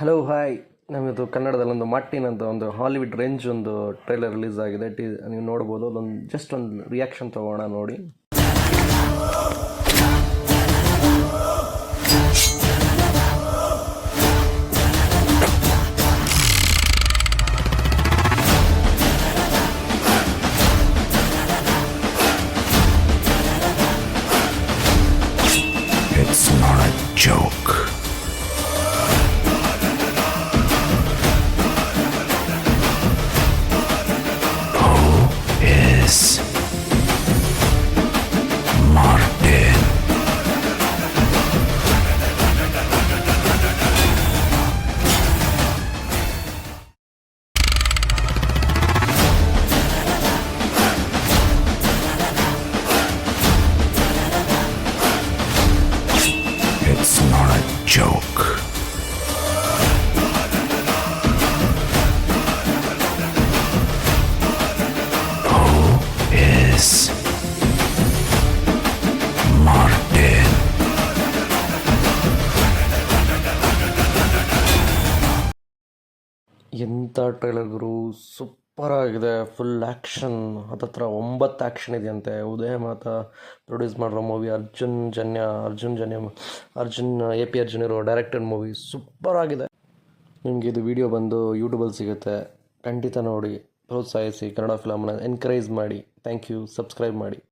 Hello hi, ನಮ್ಮದು ಕನ್ನಡದಲ್ಲೊಂದು Martin ಅಂತ ಒಂದು ಹಾಲಿವುಡ್ ರೇಂಜ್ ಒಂದು ಟ್ರೈಲರ್ ರಿಲೀಸ್ ಆಗಿದೆ. ನೀವು ನೋಡ್ಬೋದು. ಅದೊಂದು ಜಸ್ಟ್ ಒಂದು ರಿಯಾಕ್ಷನ್ ತೊಗೋಣ ನೋಡಿ. It's not a joke. Is Martin. It's not a joke. Is Martin. ಎಂಥ ಟ್ರೈಲರ್ ಗುರು, ಸೂಪರ್ ಆಗಿದೆ. ಫುಲ್ ಆ್ಯಕ್ಷನ್, ಹತ್ತತ್ರ 9 ಆ್ಯಕ್ಷನ್ ಇದೆಯಂತೆ. ಉದಯ ಮಾತಾ ಪ್ರೊಡ್ಯೂಸ್ ಮಾಡಿರೋ ಮೂವಿ. ಅರ್ಜುನ್ AP ಅರ್ಜುನ್ ಇರೋ ಡೈರೆಕ್ಟೆಡ್ ಮೂವಿ. ಸೂಪರ್ ಆಗಿದೆ. ನಿಮಗೆ ಇದು ವಿಡಿಯೋ ಬಂದು ಯೂಟ್ಯೂಬಲ್ಲಿ ಸಿಗುತ್ತೆ. ಖಂಡಿತ ನೋಡಿ, ಪ್ರೋತ್ಸಾಹಿಸಿ. ಕನ್ನಡ ಫಿಲಮ್ನ ಎನ್ಕರೇಜ್ ಮಾಡಿ. Thank you. ಸಬ್ಸ್ಕ್ರೈಬ್ ಮಾಡಿ.